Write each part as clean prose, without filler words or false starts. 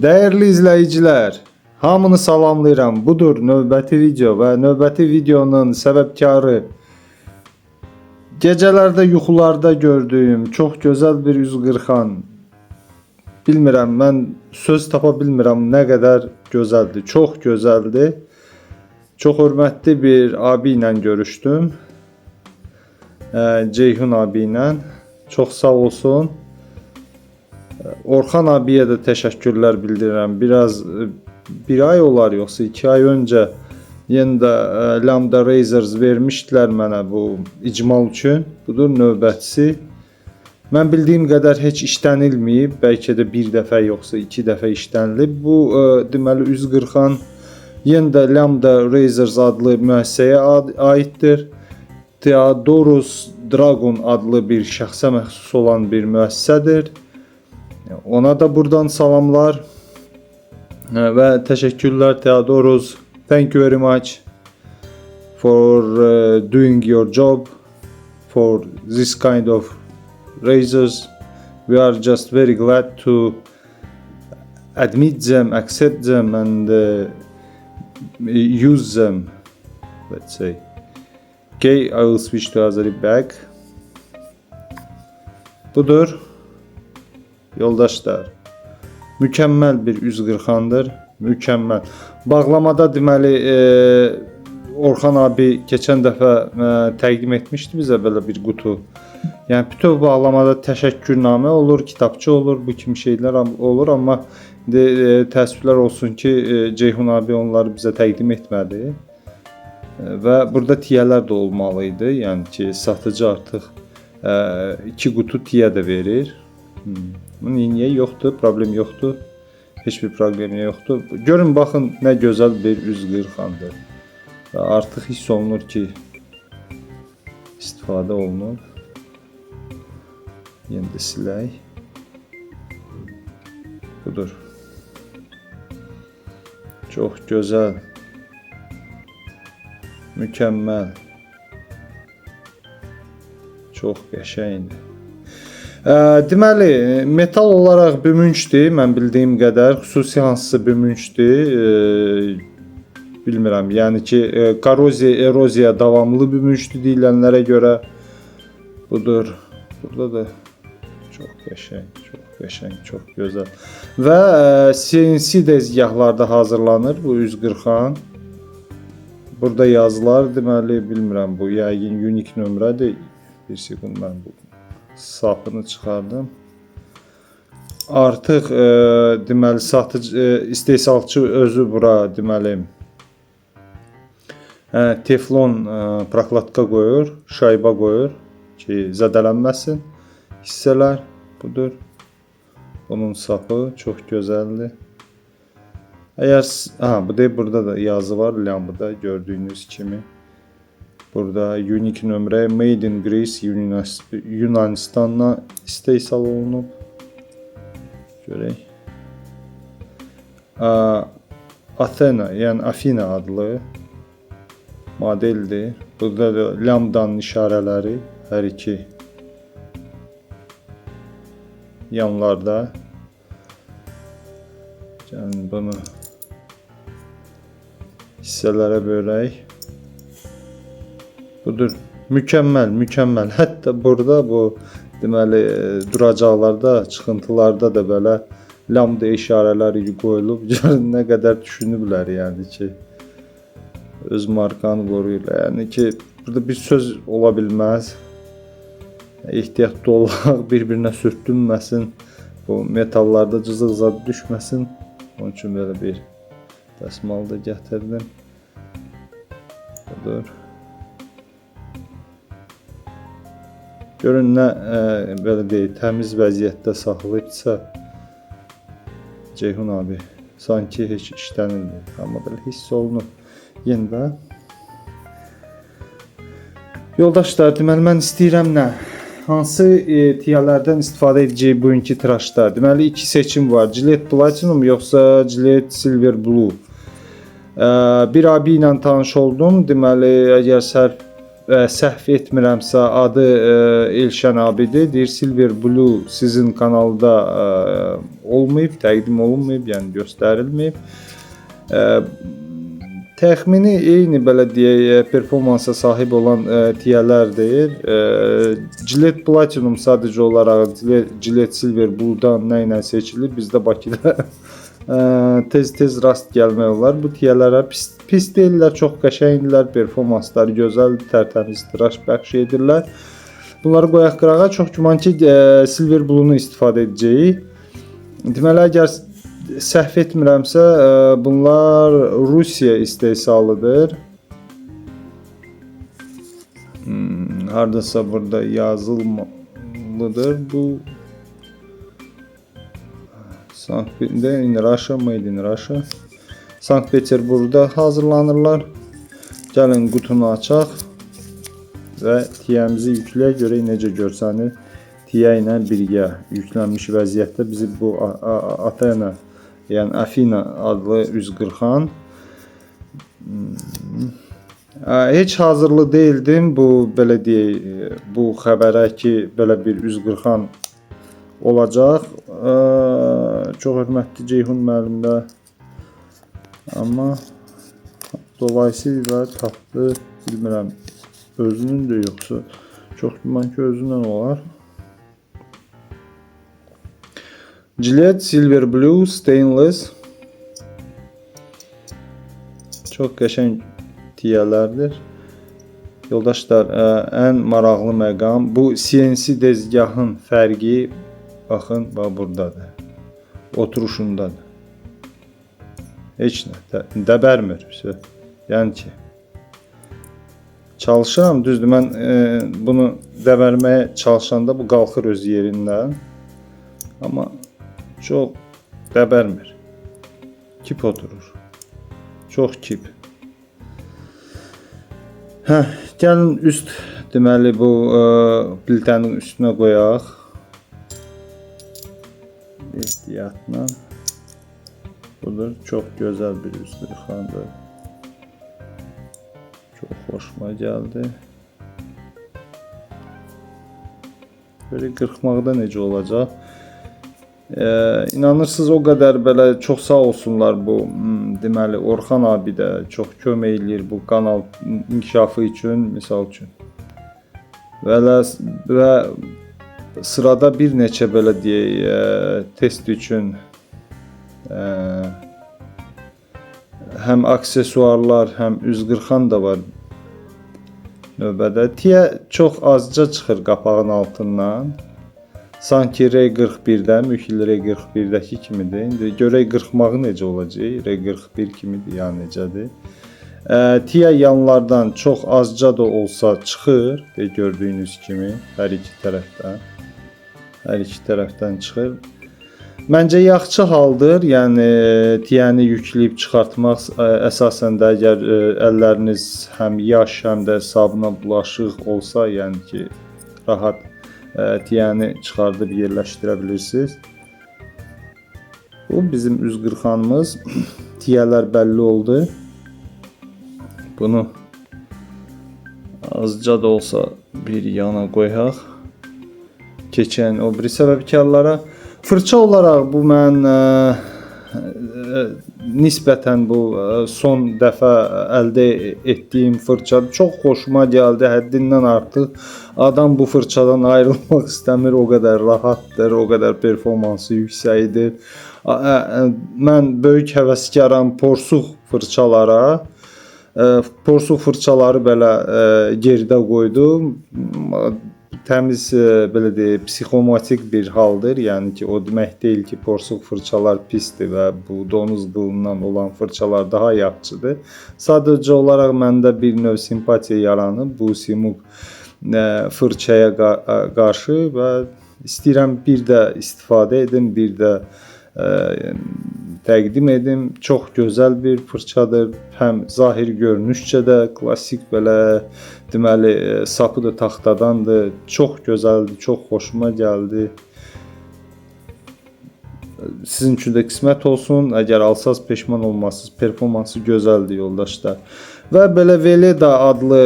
Değerli izleyiciler, hamını salamlayıram. Budur növbəti video və növbəti videonun səbəbkarı. Gecələrdə yuxularda gördüyüm çox gözəl bir üz qırxan. Bilmirəm, mən söz tapa bilmirəm nə qədər gözəldir. Çox gözəldir. Çox hörmətli bir abi ilə görüşdüm. Ceyhun abi ilə. Çox sağ olsun. Orxan abiyə də təşəkkürlər bildirirəm. Bir ay olar yoxsa 2 ay öncə yenə də Lambda Razors vermişdilər mənə bu icmal üçün. Budur növbətçisi. Mən bildiyim qədər heç işlənilməyib. Bəlkə də bir dəfə yoxsa 2 dəfə işlənilib. Bu deməli üz qırxan yenə də Lambda Razors adlı müəssisəyə aiddir. Theodorus Dragon adlı bir şəxsə məxsus olan bir müəssisədir. Ona da buradan salamlar ve teşekkürler Theodorus. Thank you very much for doing your job for this kind of razors. We are just very glad to admit them, accept them and use them, let's say. Okay, I will switch to Azeri back. Budur. Yoldaşlar, mükemmel bir üz qırxandır, mükemmel. Bağlamada deməli Orxan abi keçən dəfə təqdim etmişdi bizə belə bir qutu. Yəni bütöv bağlamada təşəkkürnamə olur, kitabçı olur, bu kimi şeylər olur, amma təəssüflər olsun ki, Ceyhun abi onları bizə təqdim etmədi. Və burada tiyələr də olmalı idi. Yəni ki, satıcı artıq 2 qutu tiyə də verir. Bunun niye yoktu? Problem yoktu. Hiçbir problem yoktu. Görün bakın ne güzel bir üz qırxandır. Artıq hiss olunur ki istifadə olunur. Yenə də silək. Budur. Çox gözəl. Mükəmməl. Çox qəşəngdir. Deməli, metal olaraq bümüncdür, mən bildiyim qədər, xüsusi hansısa bümüncdür, bilmirəm, yəni ki, korroziya, eroziya davamlı bümüncdür deyilənlərə görə. Budur, burada da çox qəşəng, çox qəşəng, çox gözəl. Və CNC dəzgahlarda hazırlanır bu üz qırxan. Burada yazılar, deməli, bilmirəm, bu yəqin unik nömrədir. Bir sekund mən bu sapını çıxardım. Artıq deməli satıcı istehsalçı özü bura deməli teflon prokladka qoyur, şayba qoyur ki, zədələnməsin hissələr. Budur. Bunun sapı çox gözəldir. Əgər bu da burada da yazı var lambada gördüyünüz kimi. Burada unik nömrə Made in Greece Yunanistan'dan istehsal olunub. Görək. Athena, yəni Afina adlı modeldir. Burada da lambdanın işarələri hər iki yanlarda. Yəni bunu hissələrə bölək. Budur. Mükemmel, mükemmel. Hətta burada bu deməli duracaqlarda, çıxıntılarda da belə lambda işarələri qoyulub. Görün nə qədər düşünüblər, yəni ki, öz markanı qoruyurlar. Yəni ki, burada bir söz ola bilməz. Ehtiyatlı olaq, bir-birinə sürtünməsin. Bu metallarda cızıq zad düşməsin. Onun üçün belə bir dəsmal da gətirdim. Budur. Görün nə belə deyil, təmiz vəziyyətdə saxlayıbsa Ceyhun abi sanki heç işlənilmir, amma belə hiss olunur. Yenə də yoldaşlar, deməli mən istəyirəm nə? Hansı tiyələrdən istifadə edəcəyik bugünkü tıraşda? Deməli 2 seçim var. Gillette Platinum yoxsa Gillette Silver Blue. Bir abi ilə tanış oldum. Deməli əgər səhv etmirəmsə adı Elşən abidir. Deyir Silver Blue sizin kanalda olmayıb, təqdim olunmayıb, yəni göstərilməyib. Təxmini eyni belə deyək performansa sahib olan tiyələrdir. Gillette Platinum sadəcə olaraq Gillette Silver Blue'dan nə ilə seçilir? Bizdə Bakıda tez rast gəlmək olar. Bu tiyələrə pis deyirlər, çox qəşəngdirlər, performansları gözəldir, tərtəmiz tıraş bəxş edirlər. Bunları qoyaq qırağa. Çox güman ki, Silver Blue-nu istifadə edəcəyik. Deməli, əgər səhv etmirəmsə, bunlar Rusiya istehsalıdır. Hardasa burada yazılmalıdır. Bu Russia. Sankt-Peterburgda hazırlanırlar. Gəlin qutunu açaq və tiyəmizi yükləyək, görək necə görsənir. Tiyə ilə birgə yüklənmiş vəziyyətdə bizi bu Athena, yəni Afina adlı üzqırxan. Heç hazırlı değildim bu belə deyək, bu xəbərə ki, belə bir üzqırxan olacaq. Çox hörmətli Ceyhun müəllim də, amma dolayısıyla tapdı, bilmirəm özünün də yoxsa çox güman ki özündən olar. Gillette Silver Blue Stainless. Çox qəşəng tiyələrdir. Yoldaşlar, ən maraqlı məqam bu CNC dezgahın fərqi, baxın, bax buradadır. Oturuşundadır. Heç nə, dəbərmir. Yəni ki, çalışıram, düzdür, mən bunu dəbərməyə çalışanda bu qalxır öz yerindən. Amma çox dəbərmir. Kip oturur. Çox kip. Gəlin üst, deməli bu plitənin üstünə qoyaq. Ehtiyatla. Budur, çox gözəl bir üzqırxandır. Çox xoşuma gəldi. Böyle qırxmaqda necə olacaq? İnanırsınız o qədər belə çox sağ olsunlar bu deməli Orxan abi də çox kömək eləyir bu kanal inkişafı üçün, misal üçün. Və sırada bir neçə belə deyək test üçün həm aksesuarlar, həm üzqırxan da var növbədə. Tiyə çox azca çıxır qapağın altından. Sanki R41'də, mükil R41'dəki kimidir. İndi görək qırxmağı necə olacaq? R41 kimidir, ya necədir? Tiyə yanlardan çox azca da olsa çıxır. Gördüyünüz kimi hər iki tərəfdən. Hər iki tərəfdən çıxır. Məncə yaxşı haldır. Yəni tiyəni yükləyib çıxartmaq əsasən də əgər əlləriniz həm yaş, həm də sabuna bulaşıq olsa, yəni ki rahat tiyəni çıxardıb yerləşdirə bilirsiniz. Bu bizim üzqırxanımız. Tiyələr bəlli oldu. Bunu azca da olsa bir yana qoyaq. Keçən o biri səbəbkarlara. Fırça olaraq bu mən nisbətən bu son dəfə əldə etdiyim fırça çox xoşuma gəldi, həddindən artıq. Adam bu fırçadan ayrılmaq istəmir, o qədər rahatdır, o qədər performansı yüksəkdir. Mən böyük həvəskaram porsuq fırçalara. Porsuq fırçaları belə geridə qoydum. Təmiz belə deyək, psixomatik bir haldır. Yəni ki, o demək deyil ki, porsuq fırçalar pisdir və bu donuz qılından olan fırçalar daha yaxşıdır. Sadəcə olaraq məndə bir növ simpatiya yaranıb bu Simuk fırçaya qarşı və istəyirəm bir də istifadə edim, bir də təqdim edim. Çox gözəl bir fırçadır. Həm zahir görünüşcə də klassik belə deməli sapı da taxtadandır. Çox gözəldir, çox xoşuma gəldi. Sizin üçün də qismət olsun. Əgər alsaz peşman olmazsınız. Performansı gözəldir yoldaşlar. Və belə Veleda adlı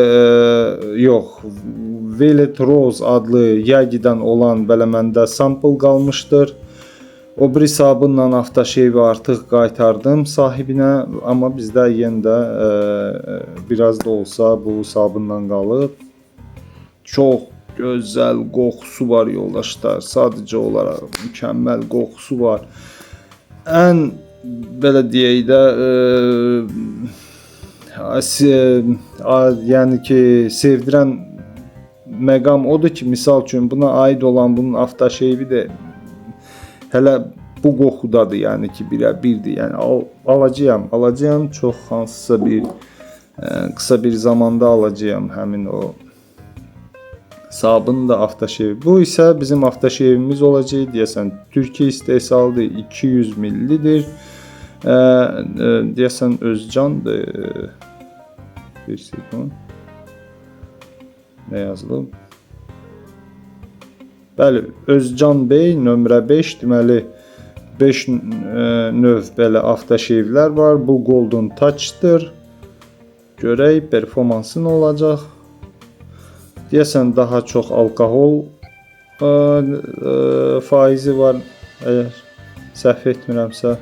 Velvet Rose adlı Yagi'dən olan belə məndə sample qalmışdır. O biri sabunla avtoşevi artıq qaytardım sahibinə, amma bizdə yenə də biraz da olsa bu sabunla qalıb. Çox gözəl qoxusu var yoldaşlar. Sadəcə olaraq mükəmməl qoxusu var. Ən belə deyək də yəni ki, sevdirən məqam odur ki, misal üçün buna aid olan bunun avtoşevi də hələ bu qoxudadır, yəni ki, birəbirdir. Yəni alacağam çox hansısa bir qısa bir zamanda alacağam həmin o sabun da avtoşevi. Bu isə bizim avtoşevimiz olacaq, deyəsən Türkiyə istehsalıdır, 200 millidir. Deyəsən Özcandır. Bir sekund. Nə yazılıb? Bəli, Özcan Bey nömrə 5, deməli 5 növ belə avtoşevlər var. Bu Golden Touch-dır. Görək performansı nə olacaq. Deyəsən daha çox alkohol faizi var, əgər səhv etmirəmsə.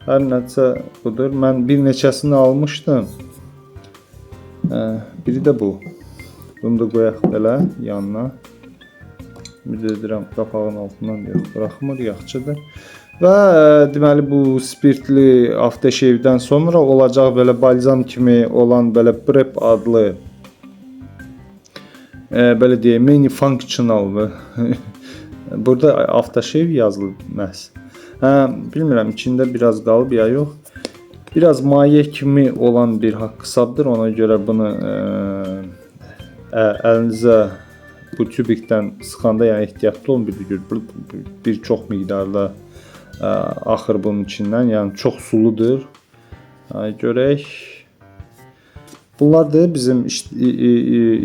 Hər nəsə budur. Mən bir neçəsini almışdım. Biri də bu. Bunu da qoyaq belə yanına. Ümid edirəm qapağın altından yox buraxmır, yaxşıdır. Və deməli bu spirtli avtoşevdən sonra olacaq belə balzam kimi olan belə Prep adlı belə deyək mini functional burada avtoşev yazılıb məhz. Bilmirəm içində biraz qalıb ya yox. Biraz maye kimi olan bir haqq-hesabdır. Ona görə bunu əlinizə bu tübikdən sıxanda yəni ehtiyatlı olun. Bir çox miqdarda axır bunun içindən. Yəni çox suludur. Görək. Bunlar da bizim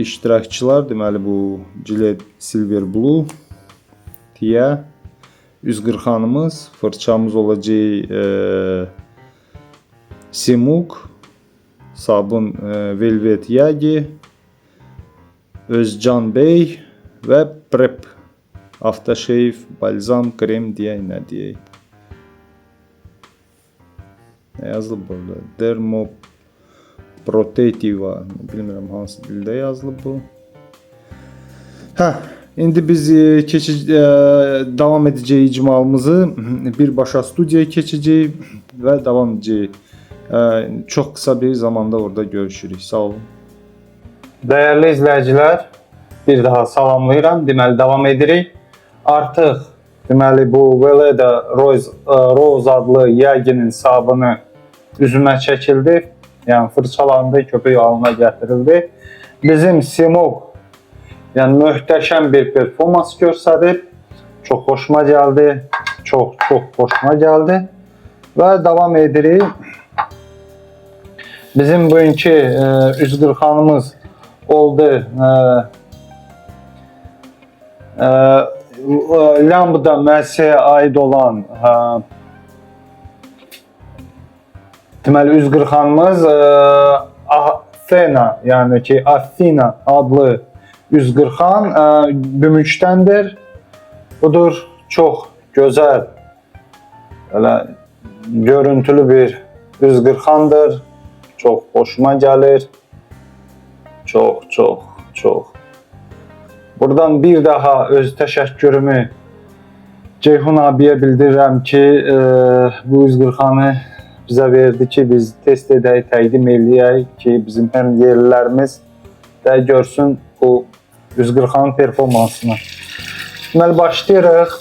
iştirakçılar. Deməli bu Gillette Silver Blue deyə 140-xanımız, fırçamız olacaq Simuk, sabun Velvet Yagi, Özcan Bey və Prep avtoşev, balzam, krem deyək, nə deyək. Nə yazılıb burada? Dermoprotectiva, bilmirəm hansı dildə yazılıb bu. İndi biz davam edəcəyik icmalımızı, birbaşa studiyaya keçəcəyik və davam edəcəyik. Çox qısa bir zamanda orada görüşürük. Sağ olun. Dəyərli izləyicilər, bir daha salamlayıram. Deməli, davam edirik. Artıq deməli, bu Veleda Rose adlı Yaginin sabunu üzümə çəkildi. Yəni, fırçalandı, köpük halına gətirildi. Bizim Simuk yəni möhtəşəm bir performans göstərib. Çox xoşuma gəldi. Çox xoşuma gəldi. Və davam edirik. Bizim bugünkü üzqırxanımız oldu. Lambda müəssisəyə aid olan deməli üzqırxanımız Athena, yəni ki Athena adlı üzqırxan Gümüşdəndir. Budur, çox gözəl, görüntülü bir üzqırxandır. Çox xoşuma gəlir. Çox. Buradan bir daha öz təşəkkürümü Ceyhun abiyə bildirirəm ki, bu üzqırxanı bizə verdi ki, biz test edək, təqdim eləyək ki, bizim həm yerlilərimiz də görsün bu üzqırxanın performansını. Deməli, başlayırıq.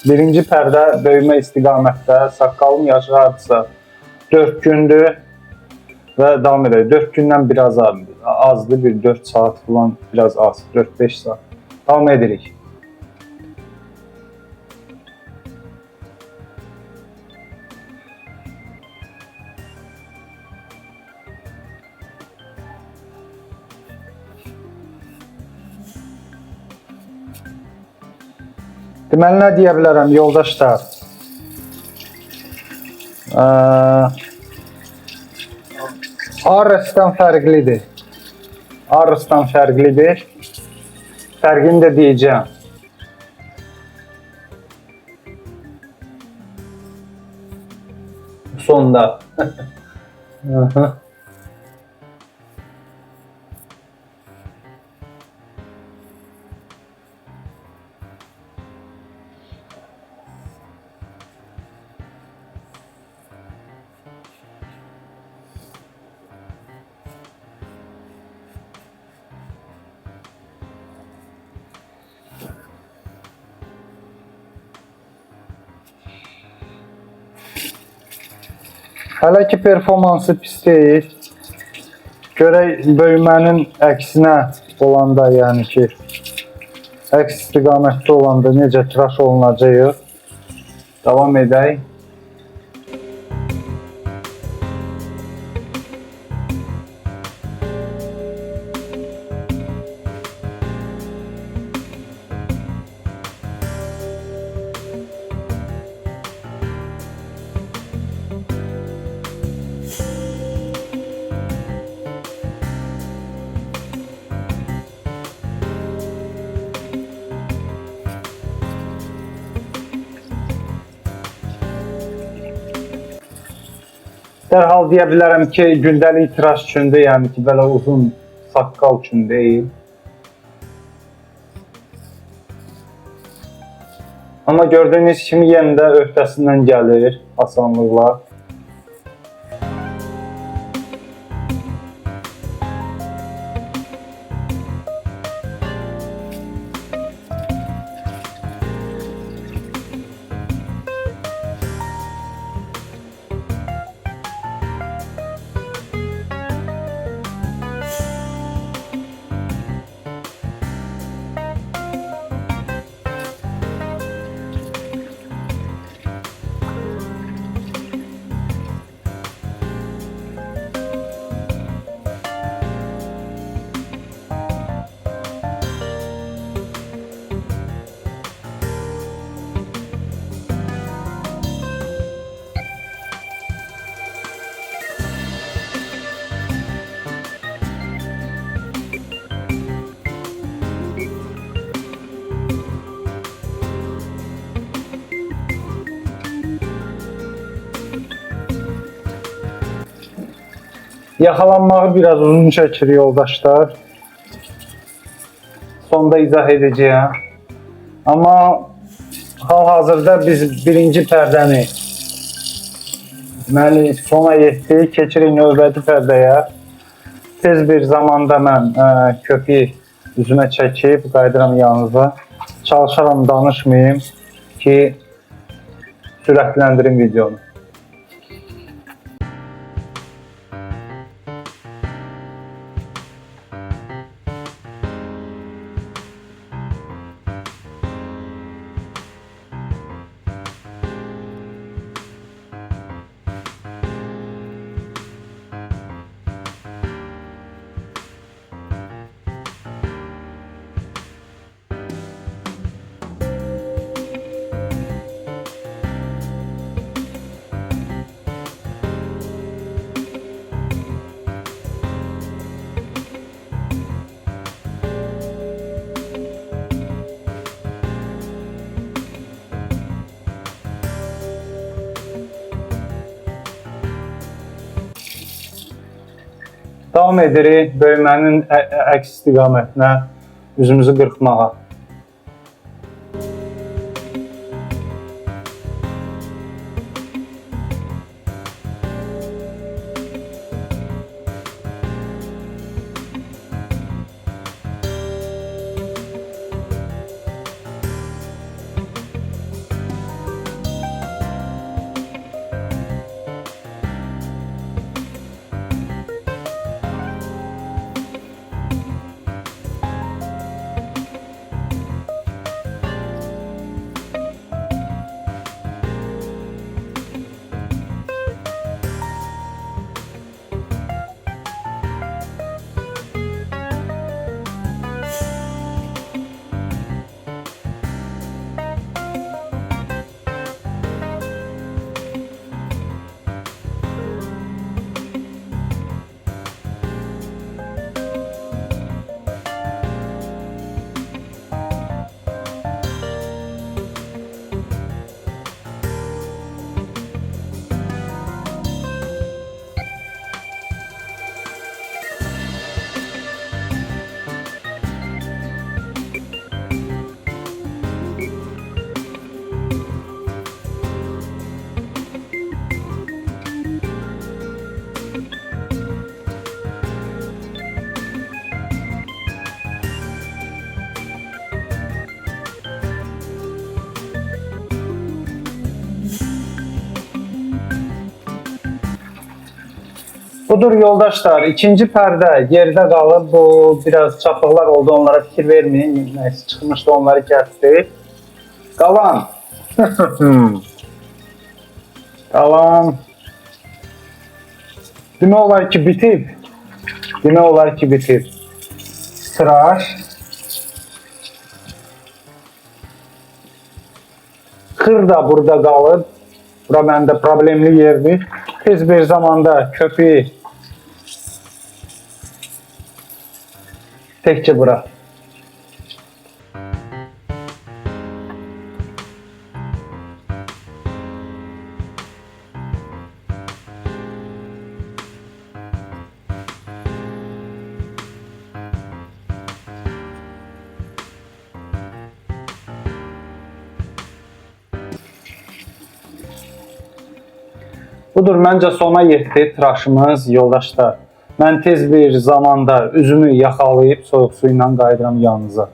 Birinci pərdə böyümə istiqamətdə, saqqalım yaşı hardasa 4 gündür və davam edək. 4 gündən biraz azdır, bir 4 saat falan biraz az, 4-5 saat. Davam edirik. Deməli, nə deyə bilərəm yoldaşlar? Arras'tan fərqlidir. Fərqini də deyəcəm. Sonda. Aha. Hələ ki performansı pis deyil. Görək böyümənin əksinə olanda, yəni ki, əks istiqamətdə olanda necə tıraş olunacaq. Davam edək. Dərhal deyə bilərəm ki, gündəlik tıraş üçündür, yəni ki, belə uzun saqqal üçün deyil. Amma gördüyünüz kimi yenə də öhdəsindən gəlir asanlıqla. Yaxalanmağı biraz uzun çəkir yoldaşlar. Sonda izah edəcəyəm. Amma hal-hazırda biz birinci pərdəni sona yetdik. Keçirik növbəti pərdəyə. Tez bir zamanda mən köpüyü üzümə çəkib qayıdıram yanınıza. Çalışaram danışmayayım ki, sürətləndirim videonu. Davam edirik böyümənin əks istiqamətinə üzümüzü qırxmağa. Budur yoldaşlar. İkinci pərdə yerdə qalıb. Bu biraz çapıqlar oldu. Onlara fikir vermeyin. Neyse çıxmışdı, onları kəsdi. Qalan. Qalan. Demək olar ki bitib. Demək olar ki bitib. Tıraş. Xır da burada qalıb. Bura məndə problemli yerdir. Tez bir zamanda köpüğü tekçe bura. Budur, məncə sona yetdi tıraşımız yoldaşlar. Mən tez bir zamanda üzümü yaxalayıb soyuq su ilə qayıdıram yanınıza.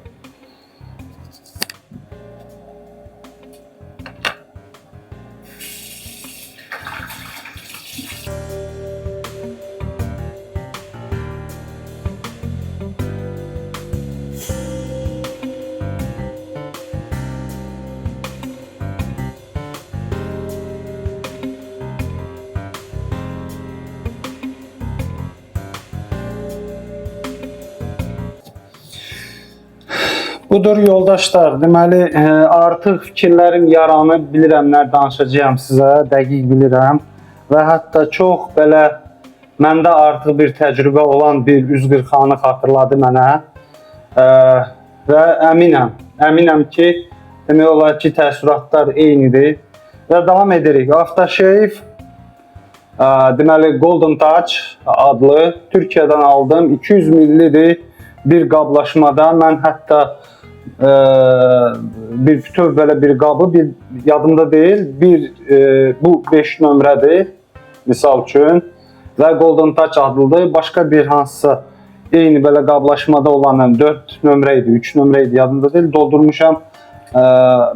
Budur yoldaşlar, deməli artıq fikirlərim yaranıb, bilirəm nə danışacağam sizə, dəqiq bilirəm və hətta çox belə məndə artıq bir təcrübə olan bir üz qırxanı xatırladı mənə və əminəm ki, demək olar ki təəssüratlar eynidir və davam edirik. Aftershave deməli Golden Touch adlı Türkiyədən aldım, 200 millidir bir qablaşmada. Mən hətta bir bütöv belə bir qabı bir yadımda deyil, bu 5 nömrədir misal üçün və Golden Touch adlıdır. Başqa bir hansısa eyni belə qablaşmada olanın 4 nömrə idi, 3 nömrə idi, yadımda deyil, doldurmuşam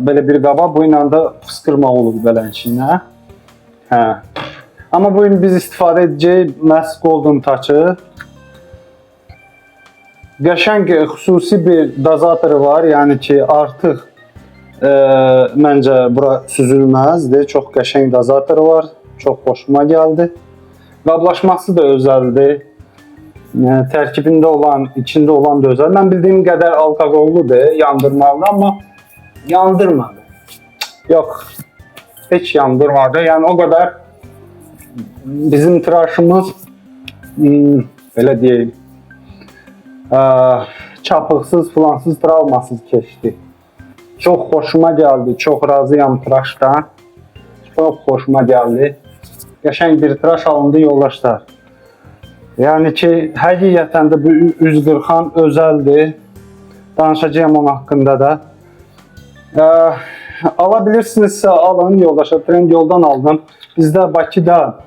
belə bir qaba. Bu ilə də fıskırma olur belə içinə. Amma bu gün biz istifadə edəcəyik məhz Golden Touch-ı. Qəşəng xüsusi bir dozatoru var, yəni ki artıq məncə bura süzülməzdir. Çox qəşəng dozatoru var, çox xoşuma gəldi. Qablaşması da özəldir. Tərkibində olan, içində olan da özəl. Mən bildiyim qədər alkoqolludur, yandırmalıdır, amma yandırmadı. Yox, heç yandırmadı. Yəni o qədər bizim tıraşımız belə deyim, çapıqsız, filansız, travmasız keçdi. Çox xoşuma gəldi, çox razıyam tıraşdan. Çox xoşuma gəldi. Qəşəng bir tıraş alındı yoldaşlar. Yəni ki, həqiqətən də bu üz qırxan özəldir. Danışacağım onun haqqında da. Alabilirsinizsə alın yoldaşlar. Trendyoldan aldım. Bizdə Bakıda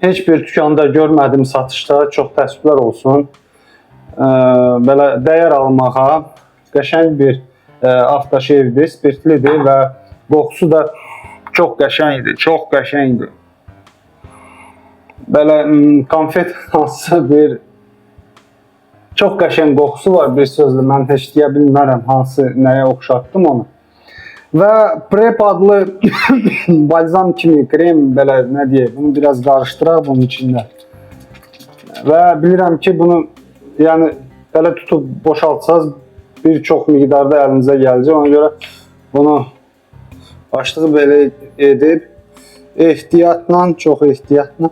heç bir dükkanda görmədim satışda. Çox təəssüflər olsun. Belə dəyər almağa qəşəng bir aftershave-dir, spirtlidir və qoxusu da çox qəşəngdir, çox qəşəngdir. Belə konfet hansısa bir çox qəşəng qoxusu var, bir sözlə mən heç deyə bilmərəm hansı nəyə oxşatdım onu. Və Prep adlı balzam kimi krem, belə nə deyək, bunu biraz qarışdıraq bunun içində. Və bilirəm ki bunu yəni belə tutub boşaltsaz bir çox miqdarda əlinizə gələcək. Ona görə bunu başlığı belə edib ehtiyatla, çox ehtiyatla.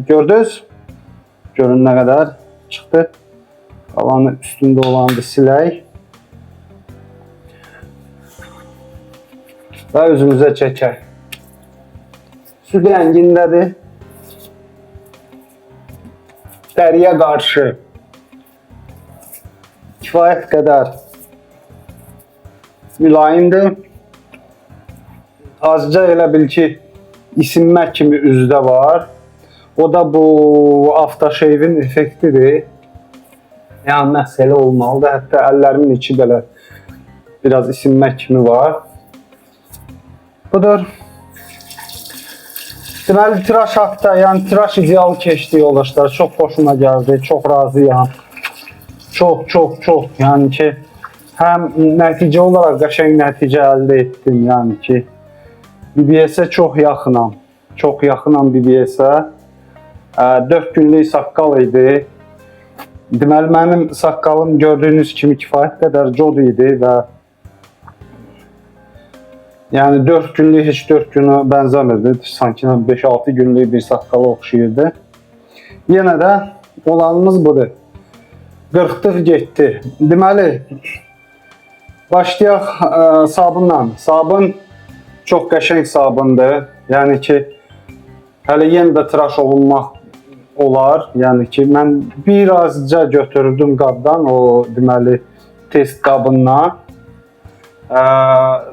Gördünüz? Görün nə qədər çıxdı. Qalanı üstündə olanı silək. Və üzümüzə çəkək. Süd rəngindədir. Dəriyə qarşı kifayət qədər mülayimdir. Azca elə bil ki, isinmə kimi üzdə var. O da bu aftershave-in effektidir. Yəni məsələ olmalıdır. Hətta əllərimin içi belə biraz isinmə kimi var. Budur. Deməli tiraj haqqında, yəni tiraj ideal keçdi yoldaşlar. Çox xoşuma gəldi, çox razıyam. Çox, yəni ki, həm nəticə olaraq qəşəng nəticə əldə etdim, yəni ki, BBS-ə çox yaxınam. Çox yaxınam BBS-ə. 4 günlük saqqal idi. Deməli, mənim saqqalım gördüyünüz kimi kifayət qədər cod idi və yəni 4 günlük heç 4 günə bənzəmirdi. Sanki 5-6 günlük bir saqqala oxşayırdı. Yenə də olanımız budur. Qırxdıq getdi. Deməli, başlayaq sabunla. Sabun çox qəşəng sabundur. Yəni ki, hələ yenə də tıraş olunmaq olar. Yəni ki, mən birazca götürdüm qabdan o deməli test qabından.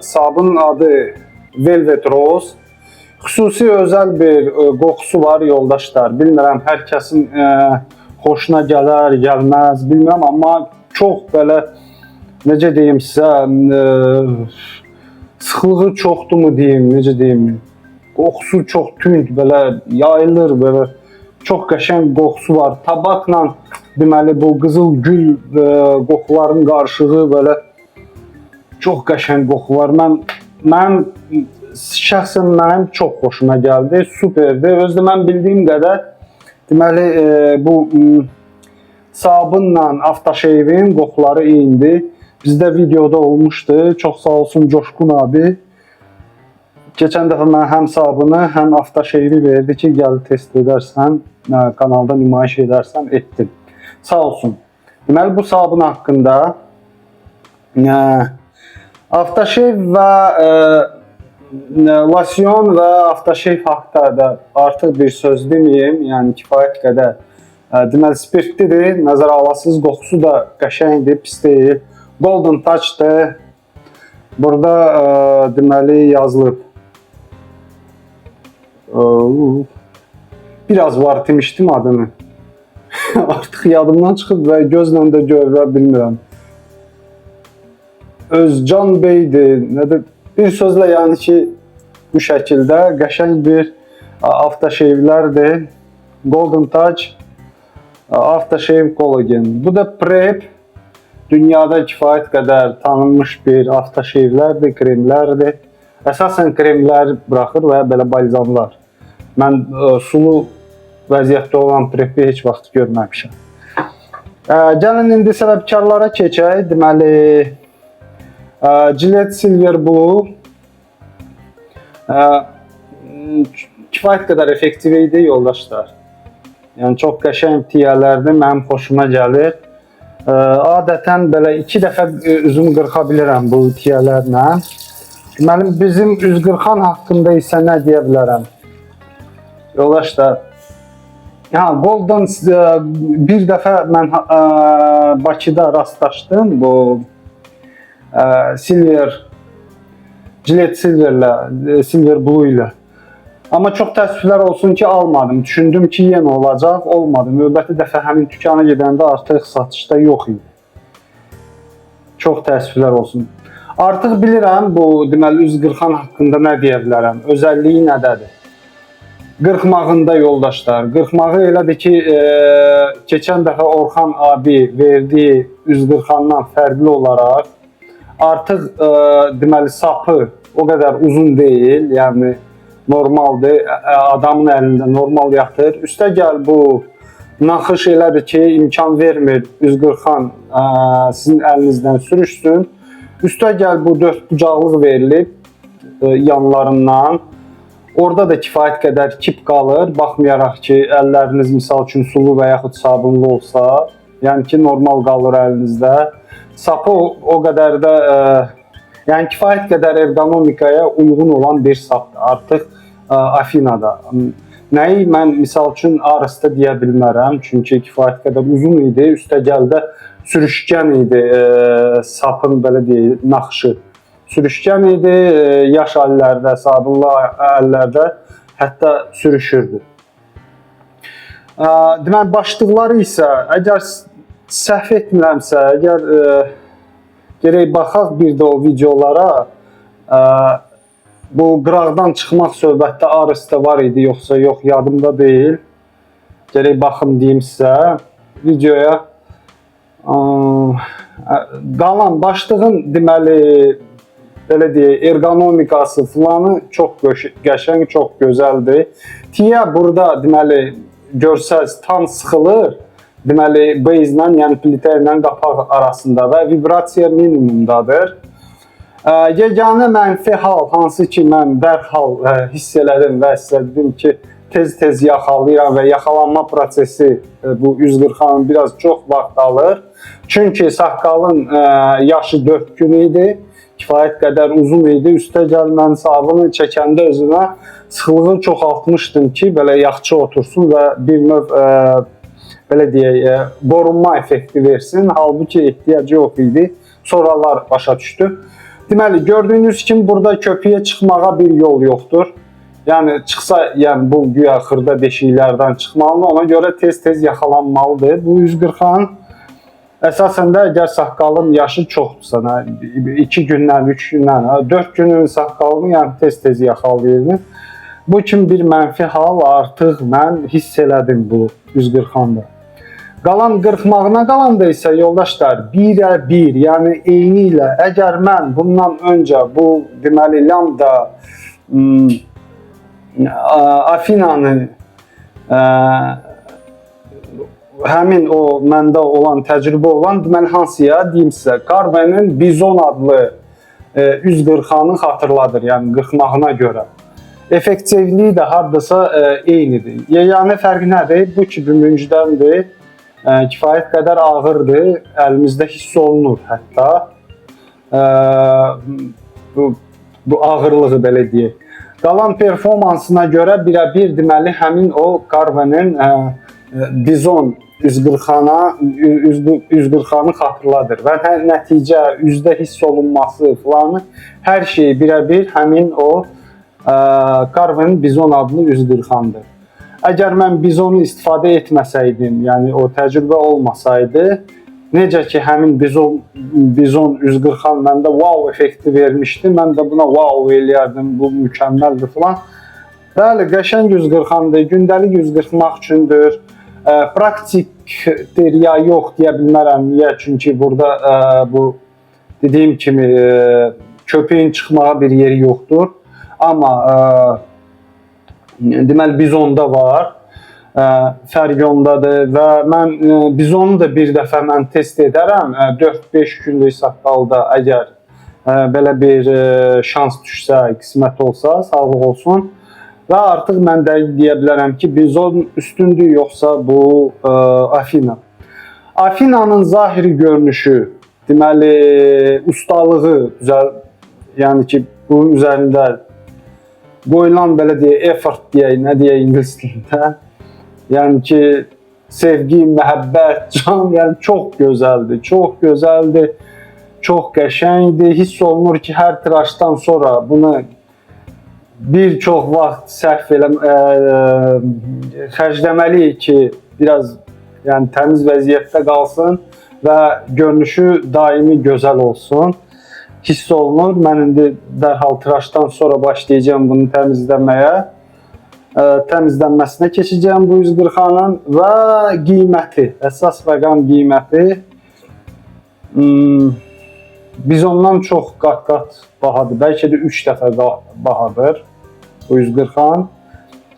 Sabunun adı Velvet Rose. Xüsusi özəl bir qoxusu var yoldaşlar. Bilmirəm hər kəsin xoşuna gələr, gəlməz, bilmirəm, amma çox belə necə deyim sizə, sıxlığı çoxdurmu deyim, necə deyim, qoxusu çox tünd, belə yayılır, belə çox qəşəng qoxusu var. Tabakla deməli bu qızıl gül qoxuların qarışığı belə çox qəşəng qoxu var. Mən şəxsən mənim çox xoşuma gəldi, superdi. Özdə mən bildiyim qədər deməli bu sabunla aftaşeyvin qoxuları eynidir. Bizdə videoda olmuşdu. Çox sağ olsun Coşqun abi. Keçən dəfə mən həm sabunu, həm aftaşeyvi verdi ki, gəl test edərsən, kanalda nümayiş edərsən, etdim. Sağ olsun. Deməli bu sabun haqqında aftaşev və losyon və aftaşev haqqında da artıq bir söz deməyim, yəni kifayət qədər. Deməli spirtlidir, nəzərə alasınız, qoxusu da qəşəngdir, pis deyil. Golden Touch'dır. Burada deməli yazılıb. Biraz var demişdim adını. Artıq yadımdan çıxıb və gözlə də görə bilmirəm. Özcan Beydir. Nədir? Bir sözlə yəni ki, bu şəkildə qəşəng bir aftaşeyvlərdir. Golden Touch Aftershave Collagen. Bu da Prep. Dünyada kifayət qədər tanınmış bir aftaşeyvlərdir, kremlərdir. Əsasən kremlər buraxır və belə balzamlar. Mən sulu vəziyyətdə olan Prep'i heç vaxt görməmişəm. Gəlin indi səbəbkarlara keçək. Deməli, Gillette Silver Blue kifayət qədər effektiv idi yoldaşlar. Yəni çox qəşəng tiyələrdir, mənim xoşuma gəlir. Adətən belə 2 dəfə üzümü qırxa bilirəm bu tiyələrlə. Deməli, bizim üz qırxan haqqında isə nə deyə bilərəm? Yoldaşlar, Golden bir dəfə mən Bakıda rastlaşdım bu Gillette Silver Blue ilə. Amma çox təəssüflər olsun ki, almadım. Düşündüm ki, yenə olacaq, olmadı. Növbəti dəfə həmin dükana gedəndə artıq satışda yox idi. Çox təəssüflər olsun. Artıq bilirəm bu deməli üz qırxan haqqında nə deyə bilərəm. Özəlliyi nədədir? Qırxmağında yoldaşlar. Qırxmağı elədir ki, keçən dəfə Orxan abi verdiyi üz qırxandan fərqli olaraq artıq deməli sapı o qədər uzun deyil, yəni normaldır, adamın əlində normal yatır. Üstəgəl bu naxış elədir ki, imkan vermir üz qırxan sizin əlinizdən sürüşsün. Üstəgəl bu 4 bucaqlıq verilib yanlarından. Orada da kifayət qədər kip qalır, baxmayaraq ki, əlləriniz misal üçün sulu və yaxud sabunlu olsa, yəni ki, normal qalır əlinizdə. Sapı o qədər də, yəni kifayət qədər ergonomikaya uyğun olan bir sapdır. Artıq Afinada. Nəyi mən misal üçün Aris'də deyə bilmərəm, çünki kifayət qədər uzun idi, üstəgəl də sürüşkən idi sapın belə deyək, naxışı. Sürüşkən idi, yaş əllərdə, sabunlu əllərdə hətta sürüşürdü. Deməli, başlıqları isə, əgər səhv etmirəmsə, əgər gerək baxaq bir də o videolara, bu qıraqdan çıxmaq söhbətdə Aresdə var idi, yoxsa yox, yadımda deyil. Gərək baxım deyim sizə videoya. Qalan başlığın deməli belə deyək, ergonomikası filanı çox qəşəng, çox gözəldir. Tiyə burada deməli görsəz tam sıxılır. Deməli base-lə, yəni plitə ilə qapaq arasında və vibrasiya minimumdadır. Yeganə mənfi hal hansı ki mən dərhal hiss elədim və sizə dedim ki tez-tez yaxalayıram və yaxalanma prosesi bu 140-nın biraz çox vaxt alır. Çünki saqqalın yaşı 4 gün idi. Kifayət qədər uzun idi. Üstəgəl mən sabunu çəkəndə özümə sıxılığı çoxaltmışdım ki, belə yaxşı otursun və bir növ belə deyək, qorunma effekti versin. Halbuki ehtiyacı yox idi. Sonralar başa düşdü. Deməli, gördüyünüz kimi burada köpüyə çıxmağa bir yol yoxdur. Yəni çıxsa, yəni bu güya xırda deşiklərdən çıxmalı, ona görə tez-tez yaxalanmalıdır. Bu 140-nın əsasən də əgər saqqalın yaşı çoxdursa, 2 gündən, 3 gündən, 4 günün saqqalını yəni tez-tez yaxalayırdı. Bu kimi bir mənfi hal artıq mən hiss elədim bu 140-da. Qalan qırxmağına qalanda isə yoldaşlar 1-ə 1, yəni eyni ilə əgər mən bundan öncə bu deməli lambda Afinanı həmin o məndə olan təcrübə olan deməli hansıya deyim sizə, Carvenin Bizon adlı 140-nı xatırladır, yəni qırxmağına görə. Effektivliyi də hardasa eynidir. Yeganə fərqi nədir? Bu ki bümüncdəndir. Kifayət qədər ağırdır, əlimizdə hiss olunur hətta. Bu ağırlığı belə deyək. Qalan performansına görə birə-bir deməli həmin o Carvenin Bizon 140-nı xatırladır və nəticə, üzdə hiss olunması filanı hər şey birə-bir həmin o Carvenin Bizon adlı 140-ndır. Əgər mən Bizonu istifadə etməsəydim, yəni o təcrübə olmasaydı, necə ki həmin Bizon 140-an məndə wow effekti vermişdi, mən də buna wow eləyərdim, bu mükəmməldir filan. Bəli, qəşəng 140-andır, gündəlik 140-maq üçündür. Praktikdir ya yox deyə bilmərəm, niyə? Çünki burada bu dediyim kimi köpüyün çıxmağa bir yeri yoxdur. Amma deməli Bizonda var, fərq ondadır və mən Bizonu da bir dəfə mən test edərəm, 4-5 günlük saqqalda əgər belə bir şans düşsə, qismət olsa, sağlıq olsun və artıq mən də deyə bilərəm ki, Bizon üstündür yoxsa bu Afina. Afinanın zahiri görünüşü, deməli ustalığı, yəni ki bunun üzərində qoyulan belə deyək, effort deyək, nə deyək ingilis dilində. Yəni ki, sevgi, məhəbbət, can, yəni çox gözəldir, çox qəşəngdir. Hiss olunur ki, hər tıraşdan sonra bunu bir çox vaxt xərcləməliyik ki, biraz yəni təmiz vəziyyətdə qalsın və görünüşü daimi gözəl olsun. Hiss olunur. Mən indi dərhal tıraşdan sonra başlayacağım bunu təmizləməyə. Təmizlənməsinə keçəcəyim bu 140-nın və qiyməti, əsas rəqəm qiyməti Bizondan çox qat-qat bahadır. Bəlkə də 3 dəfə bahadır bu 140-an.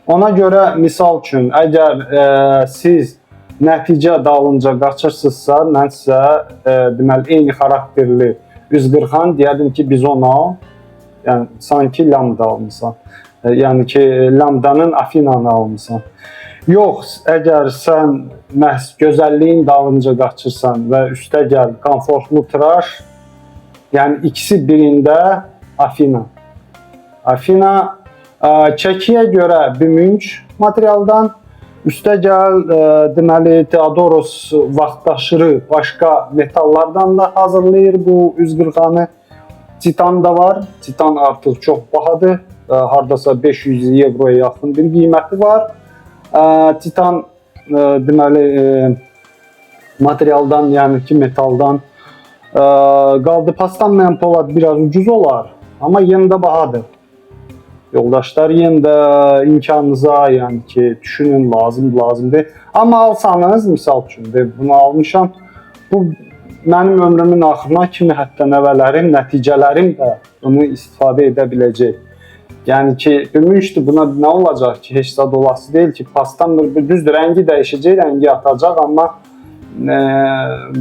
Ona görə misal üçün, əgər siz nəticə dalınca qaçırsınızsa, mən sizə deməli eyni xarakterli 140-an deyərdim ki, Bizon al, yəni sanki lambda almışsan, yəni ki, lambdanın Afinanı almışsan. Yox, əgər sən məhz gözəlliyin dalınca qaçırsan və üstəgəl komfortlu tıraş, yəni ikisi birində Afina. Afina çəkiyə görə bümünc materialdan, üstəgəl deməli Theodoros vaxtaşırı başqa metallardan da hazırlayır bu 140-anı. Titan da var. Titan artıq çox bahadır. Hardasa 500 euroya yaxın bir qiyməti var. Titan deməli materialdan, yəni ki metaldan qaldı paslanmayan polad biraz ucuz olar, amma yenə də bahadır. Yoldaşlar, yenə də imkanınıza, yəni ki, düşünün, lazımdır. Amma alsanız, misal üçün, bunu almışam, bu mənim ömrümün axırına kimi hətta nəvələrim, nəticələrim də bunu istifadə edə biləcək. Yəni ki, gümüşdür, buna nə olacaq ki, heç zad olası deyil ki, pastan düzdür, rəngi dəyişəcək, rəngi atacaq, amma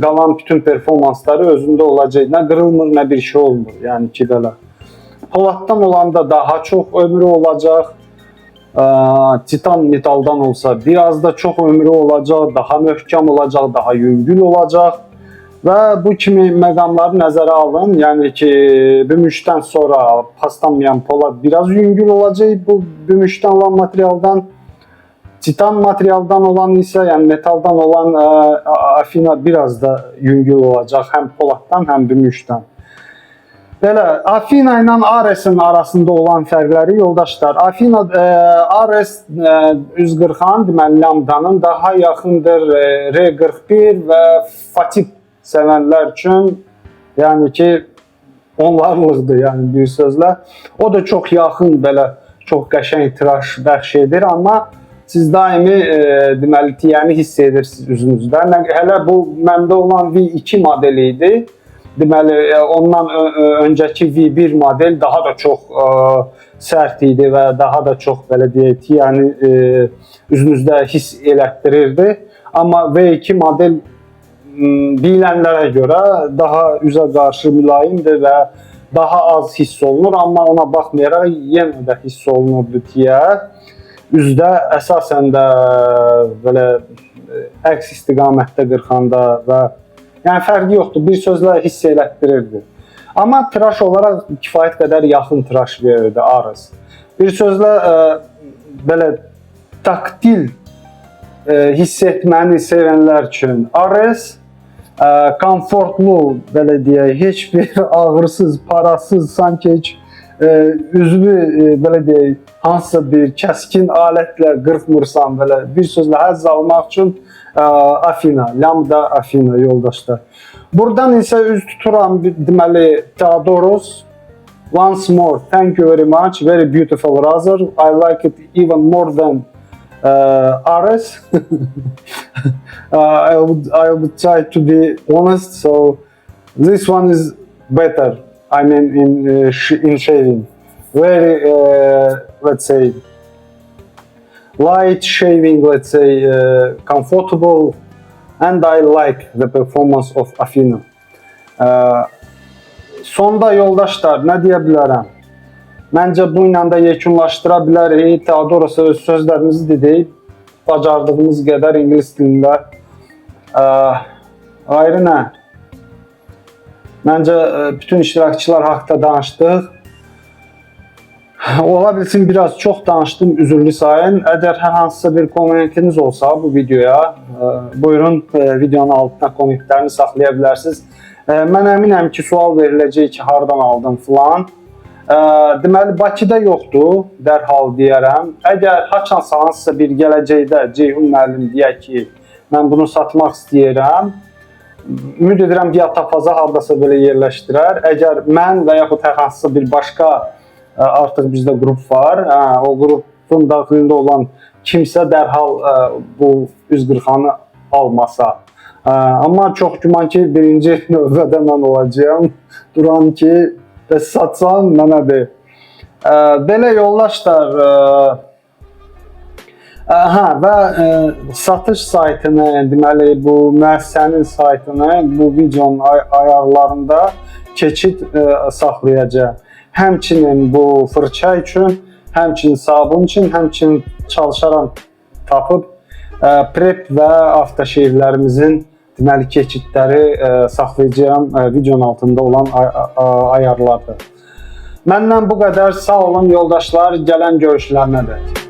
qalan bütün performansları özündə olacaq. Nə qırılmır, nə bir şey olmur, yəni ki, belə. Poladdan olanda daha çox ömrü olacaq, titan metaldan olsa biraz da çox ömrü olacaq, daha möhkəm olacaq, daha yüngül olacaq. Və bu kimi məqamları nəzərə alın. Yəni ki, gümüşdən sonra paslanmayan polad biraz yüngül olacaq bu gümüşdən olan materialdan. Titan materialdan olan isə, yəni metaldan olan Afina biraz da yüngül olacaq həm poladdan, həm gümüşdən. Belə, Afina ilə Ares'in arasında olan fərqləri yoldaşlar. Afina, Ares 140-an, deməli Lambdanın daha yaxındır R41 və Fatih sevənlər üçün, yəni ki, onlarlıqdır, yəni bir sözlə. O da çox yaxın, belə, çox qəşəng tiraj bəxş edir, amma siz daimi, deməli, tiyəni hiss edirsiniz üzünüzdə. Hələ bu, məndə olan V2 modeli idi. Deməli, ondan öncəki V1 model daha da çox sərt idi və daha da çox, belə deyək, tiyəni üzünüzdə hiss elətdirirdi. Amma V2 model deyilənlərə görə daha üzə qarşı mülayimdir və daha az hiss olunur, amma ona baxmayaraq yenə də hiss olunurdu tiyə. Üzdə əsasən də belə əks istiqamətdə qırxanda və yəni fərqi yoxdur, bir sözlə hiss elətdirirdi. Amma tiraj olaraq kifayət qədər yaxın tiraj verirdi Ares. Bir sözlə belə taktil hiss etməni sevənlər üçün Ares, komfortlu, belə deyək, heç bir ağırsız, parasız, sanki heç üzvü, belə deyək, hansısa bir kəskin alətlə qırxmırsan, belə bir sözlə həzz almaq üçün Afina, Lambda Afina yoldaşlar. Buradan isə üz tuturam, deməli, Theodoros. Once more, thank you very much, very beautiful razor. I like it even more than Ares. I would try to be honest, so this one is better. I mean, in shaving, very let's say light shaving, let's say comfortable, and I like the performance of Afina. Sonda yoldaşlar, nə deyə bilərəm? Məncə bu ilə də yekunlaşdıra bilərik. Theodoros'a öz sözlərimizi dedik, bacardığımız qədər ingilis dilində. Ayrı nə? Məncə bütün iştirakçılar haqqında danışdıq. Ola bilsin biraz çox danışdım, üzürlü sayın. Əgər hər hansısa bir kommentiniz olsa bu videoya, buyurun videonun altına kommentlərini saxlaya bilərsiniz. Mən əminəm ki, sual veriləcək ki, hardan aldım filan. Deməli, Bakıda yoxdur, dərhal deyərəm. Əgər hansısa bir gələcəkdə Ceyhun müəllim deyək ki, mən bunu satmaq istəyirəm, ümid edirəm ki, ya tapaza hardasa belə yerləşdirər. Əgər mən və yaxud hər hansısa bir başqa artıq bizdə qrup var, o qrupun daxilində olan kimsə dərhal bu 140-anı almasa. Amma çox güman ki, birinci növbədə mən olacağım. Duran ki, satsan mənədir. Belə yoldaşlar, və satış saytını, deməli, bu müəssisənin saytını bu videonun ayarlarında keçid saxlayacaq. Həmçinin bu fırça üçün, həmçinin sabun üçün, həmçinin çalışaram tapıb prep və avtoşeirlərimizin deməli keçidləri saxlayacağım videonun altında olan ayarlarda. Məndən bu qədər, sağ olun yoldaşlar, gələn görüşlərinə dək.